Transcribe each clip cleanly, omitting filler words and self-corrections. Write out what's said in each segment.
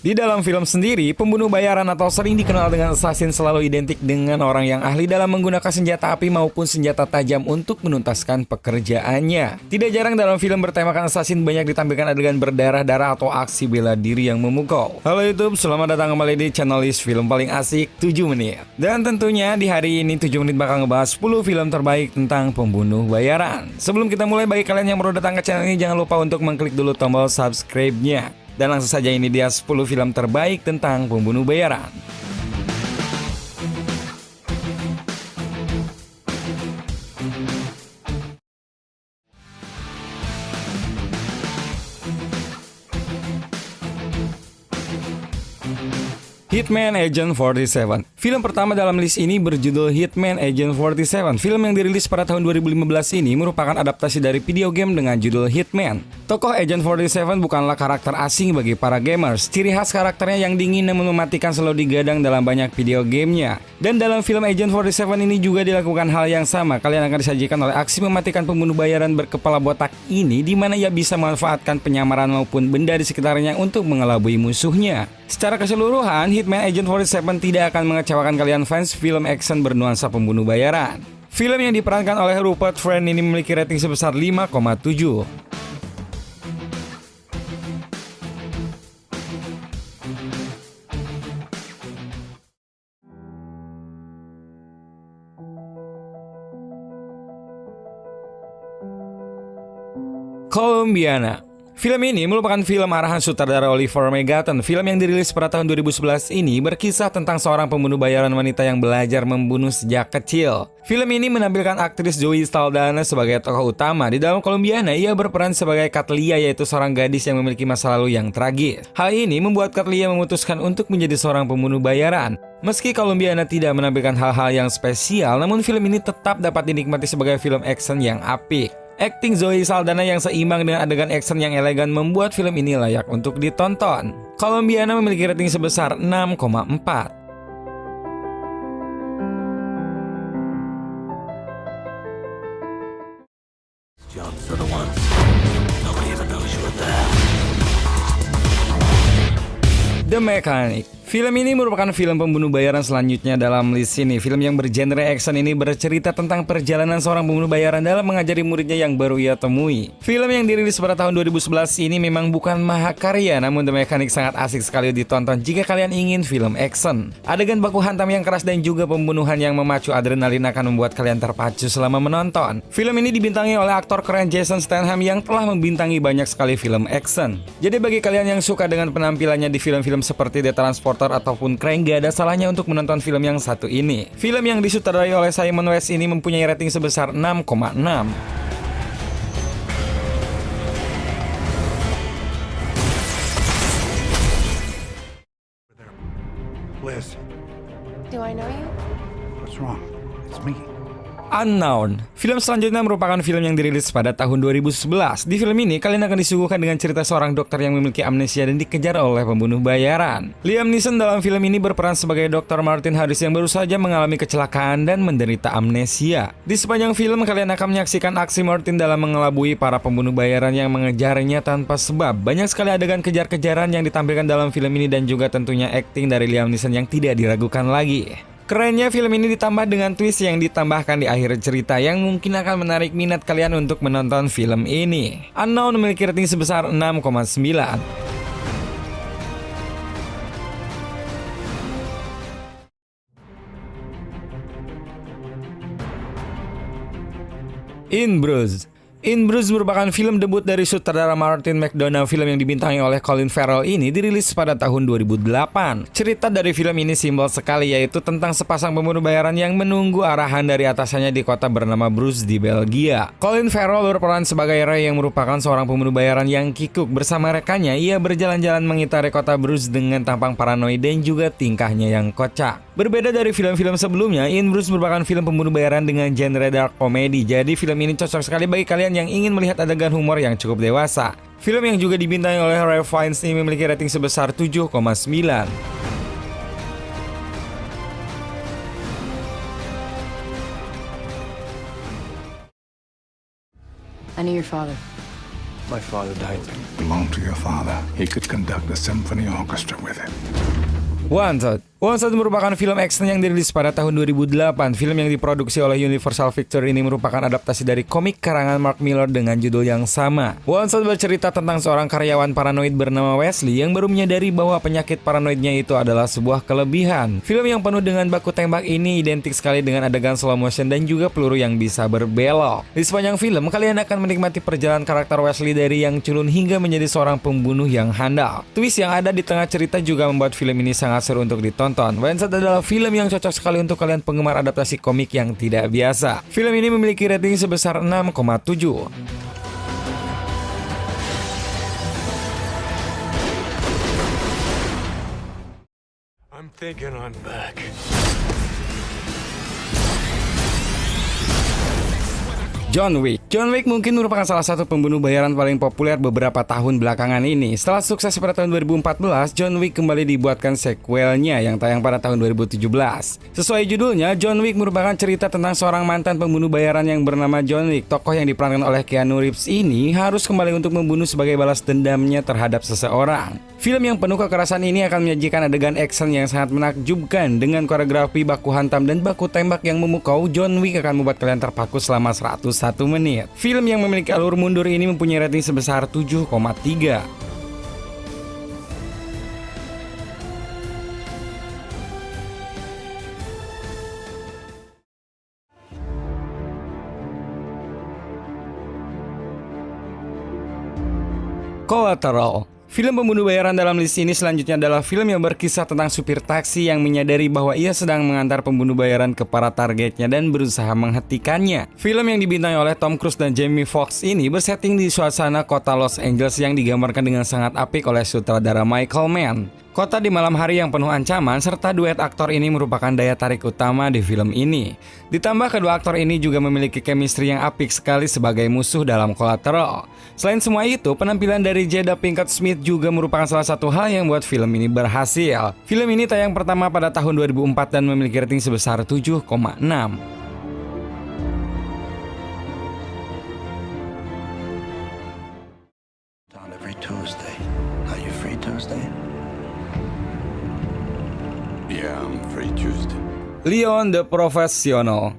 Di dalam film sendiri, pembunuh bayaran atau sering dikenal dengan assassin selalu identik dengan orang yang ahli dalam menggunakan senjata api maupun senjata tajam untuk menuntaskan pekerjaannya. Tidak jarang dalam film bertemakan assassin banyak ditampilkan adegan berdarah-darah atau aksi bela diri yang memukau. Halo YouTube, selamat datang kembali di channel list film paling asik 7 menit. Dan tentunya di hari ini 7 menit bakal ngebahas 10 film terbaik tentang pembunuh bayaran. Sebelum kita mulai, bagi kalian yang baru datang ke channel ini, jangan lupa untuk mengklik dulu tombol subscribe-nya. Dan langsung saja, ini dia 10 film terbaik tentang pembunuh bayaran. Hitman Agent 47. Film pertama dalam list ini berjudul Hitman Agent 47. Film yang dirilis pada tahun 2015 ini merupakan adaptasi dari video game dengan judul Hitman. Tokoh Agent 47 bukanlah karakter asing bagi para gamers. Ciri khas karakternya yang dingin dan mematikan selalu digadang dalam banyak video gamenya. Dan dalam film Agent 47 ini juga dilakukan hal yang sama. Kalian akan disajikan oleh aksi mematikan pembunuh bayaran berkepala botak ini, di mana ia bisa memanfaatkan penyamaran maupun benda di sekitarnya untuk mengelabui musuhnya. Secara keseluruhan, Hitman Agent 47 tidak akan mengecewakan kalian fans film action bernuansa pembunuh bayaran. Film yang diperankan oleh Rupert Friend ini memiliki rating sebesar 5,7. Colombiana. Film ini merupakan film arahan sutradara Oliver Megaten. Film yang dirilis pada tahun 2011 ini berkisah tentang seorang pembunuh bayaran wanita yang belajar membunuh sejak kecil. Film ini menampilkan aktris Zoe Saldana sebagai tokoh utama. Di dalam Colombiana, ia berperan sebagai Katlia, yaitu seorang gadis yang memiliki masa lalu yang tragis. Hal ini membuat Katlia memutuskan untuk menjadi seorang pembunuh bayaran. Meski Colombiana tidak menampilkan hal-hal yang spesial, namun film ini tetap dapat dinikmati sebagai film action yang apik. Akting Zoe Saldana yang seimbang dengan adegan action yang elegan membuat film ini layak untuk ditonton. Colombiana memiliki rating sebesar 6,4. The Mechanic. Film ini merupakan film pembunuh bayaran selanjutnya dalam list ini. Film yang bergenre action ini bercerita tentang perjalanan seorang pembunuh bayaran dalam mengajari muridnya yang baru ia temui. Film yang dirilis pada tahun 2011 ini memang bukan mahakarya, namun The Mechanic sangat asik sekali ditonton jika kalian ingin film action. Adegan baku hantam yang keras dan juga pembunuhan yang memacu adrenalin akan membuat kalian terpacu selama menonton. Film ini dibintangi oleh aktor keren Jason Statham yang telah membintangi banyak sekali film action. Jadi bagi kalian yang suka dengan penampilannya di film-film seperti The Transporter ataupun Crank, gak ada salahnya untuk menonton film yang satu ini. Film yang disutradarai oleh Simon West ini mempunyai rating sebesar 6,6. Liz, Do I know you? what's wrong? It's me. Unknown. Film selanjutnya merupakan film yang dirilis pada tahun 2011. Di film ini, kalian akan disuguhkan dengan cerita seorang dokter yang memiliki amnesia dan dikejar oleh pembunuh bayaran. Liam Neeson dalam film ini berperan sebagai Dr. Martin Harris yang baru saja mengalami kecelakaan dan menderita amnesia. Di sepanjang film, kalian akan menyaksikan aksi Martin dalam mengelabui para pembunuh bayaran yang mengejarnya tanpa sebab. Banyak sekali adegan kejar-kejaran yang ditampilkan dalam film ini dan juga tentunya akting dari Liam Neeson yang tidak diragukan lagi. Kerennya film ini ditambah dengan twist yang ditambahkan di akhir cerita yang mungkin akan menarik minat kalian untuk menonton film ini. Unknown memiliki rating sebesar 6,9. In Bruges. In Bruges merupakan film debut dari sutradara Martin McDonagh. Film yang dibintangi oleh Colin Farrell ini dirilis pada tahun 2008. Cerita dari film ini simbol sekali, yaitu tentang sepasang pembunuh bayaran yang menunggu arahan dari atasannya di kota bernama Bruges di Belgia. Colin Farrell berperan sebagai Ray yang merupakan seorang pembunuh bayaran yang kikuk. Bersama rekannya, ia berjalan-jalan mengitari kota Bruges dengan tampang paranoid dan juga tingkahnya yang kocak. Berbeda dari film-film sebelumnya, In Bruges merupakan film pembunuh bayaran dengan genre dark comedy. Jadi film ini cocok sekali bagi kalian yang ingin melihat adegan humor yang cukup dewasa. Film yang juga dibintangi oleh Ralph Fiennes ini memiliki rating sebesar 7,9. I knew your father. My father died. Belonged to your father. He could conduct a symphony orchestra with it. Wanted merupakan film action yang dirilis pada tahun 2008. Film yang diproduksi oleh Universal Pictures ini merupakan adaptasi dari komik karangan Mark Millar dengan judul yang sama. Wanted bercerita tentang seorang karyawan paranoid bernama Wesley yang baru menyadari bahwa penyakit paranoidnya itu adalah sebuah kelebihan. Film yang penuh dengan baku tembak ini identik sekali dengan adegan slow motion dan juga peluru yang bisa berbelok. Di sepanjang film, kalian akan menikmati perjalanan karakter Wesley dari yang culun hingga menjadi seorang pembunuh yang handal. Twist yang ada di tengah cerita juga membuat film ini sangat seru untuk ditonton. Wanted adalah film yang cocok sekali untuk kalian penggemar adaptasi komik yang tidak biasa. Film ini memiliki rating sebesar 6,7. I'm thinking I'm back. John Wick mungkin merupakan salah satu pembunuh bayaran paling populer beberapa tahun belakangan ini. Setelah sukses pada tahun 2014, John Wick kembali dibuatkan sequelnya yang tayang pada tahun 2017. Sesuai judulnya, John Wick merupakan cerita tentang seorang mantan pembunuh bayaran yang bernama John Wick. Tokoh yang diperankan oleh Keanu Reeves ini harus kembali untuk membunuh sebagai balas dendamnya terhadap seseorang. Film yang penuh kekerasan ini akan menyajikan adegan action yang sangat menakjubkan dengan koreografi baku hantam dan baku tembak yang memukau. John Wick akan membuat kalian terpaku selama 101 menit. Film yang memiliki alur mundur ini mempunyai rating sebesar 7,3. Collateral. Film pembunuh bayaran dalam list ini selanjutnya adalah film yang berkisah tentang supir taksi yang menyadari bahwa ia sedang mengantar pembunuh bayaran ke para targetnya dan berusaha menghentikannya. Film yang dibintangi oleh Tom Cruise dan Jamie Foxx ini bersetting di suasana kota Los Angeles yang digambarkan dengan sangat apik oleh sutradara Michael Mann. Kota di malam hari yang penuh ancaman serta duet aktor ini merupakan daya tarik utama di film ini. Ditambah kedua aktor ini juga memiliki chemistry yang apik sekali sebagai musuh dalam Collateral. Selain semua itu, penampilan dari Jada Pinkett Smith juga merupakan salah satu hal yang membuat film ini berhasil. Film ini tayang pertama pada tahun 2004 dan memiliki rating sebesar 7,6. On every Tuesday. Are you free Tuesday? Yeah, I'm free Tuesday. Leon the Professional.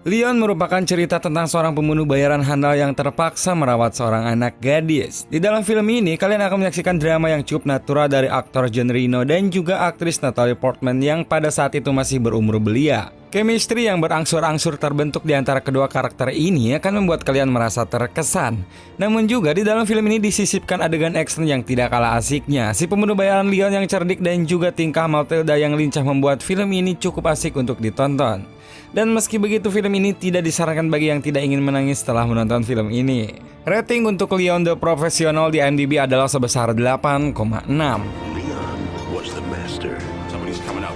Leon merupakan cerita tentang seorang pembunuh bayaran handal yang terpaksa merawat seorang anak gadis. Di dalam film ini, kalian akan menyaksikan drama yang cukup natural dari aktor Jean Reno dan juga aktris Natalie Portman yang pada saat itu masih berumur belia. Chemistry yang berangsur-angsur terbentuk di antara kedua karakter ini akan membuat kalian merasa terkesan. Namun juga di dalam film ini disisipkan adegan action yang tidak kalah asiknya. Si pembunuh bayaran Leon yang cerdik dan juga tingkah Matilda yang lincah membuat film ini cukup asik untuk ditonton. Dan meski begitu, film ini tidak disarankan bagi yang tidak ingin menangis setelah menonton film ini. Rating untuk Leon the Professional di IMDb adalah sebesar 8,6. Leon was the master. Somebody's coming up.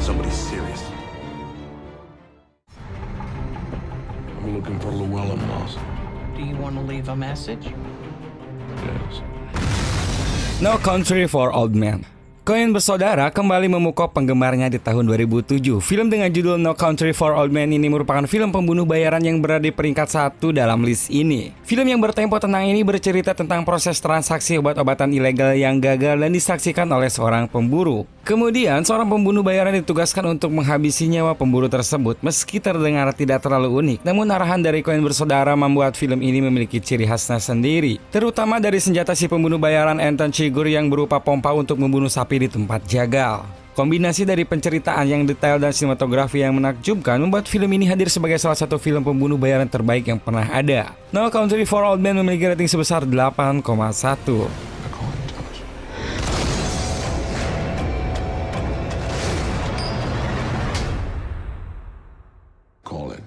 Somebody's serious. I'm looking for Llewellyn Moss. Do you want to leave a message? Yes. No Country for Old Men. Coen bersaudara kembali memukau penggemarnya di tahun 2007. Film dengan judul No Country for Old Men ini merupakan film pembunuh bayaran yang berada di peringkat 1 dalam list ini. Film yang bertempo tenang ini bercerita tentang proses transaksi obat-obatan ilegal yang gagal dan disaksikan oleh seorang pemburu. Kemudian, seorang pembunuh bayaran ditugaskan untuk menghabisi nyawa pemburu tersebut. Meski terdengar tidak terlalu unik, namun arahan dari Coen bersaudara membuat film ini memiliki ciri khasnya sendiri. Terutama dari senjata si pembunuh bayaran Anton Chigurh yang berupa pompa untuk membunuh sapi di tempat jagal. Kombinasi dari penceritaan yang detail dan sinematografi yang menakjubkan membuat film ini hadir sebagai salah satu film pembunuh bayaran terbaik yang pernah ada. No Country for Old Men memiliki rating sebesar 8,1. Call it.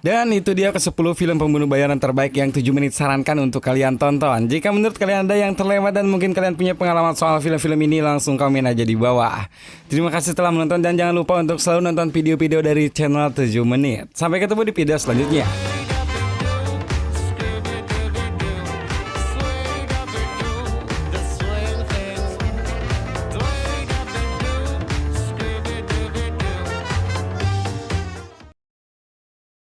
Dan itu dia ke-10 film pembunuh bayaran terbaik yang 7 menit sarankan untuk kalian tonton. Jika menurut kalian ada yang terlewat dan mungkin kalian punya pengalaman soal film-film ini, langsung komen aja di bawah. Terima kasih telah menonton dan jangan lupa untuk selalu nonton video-video dari channel 7 menit. Sampai ketemu di video selanjutnya.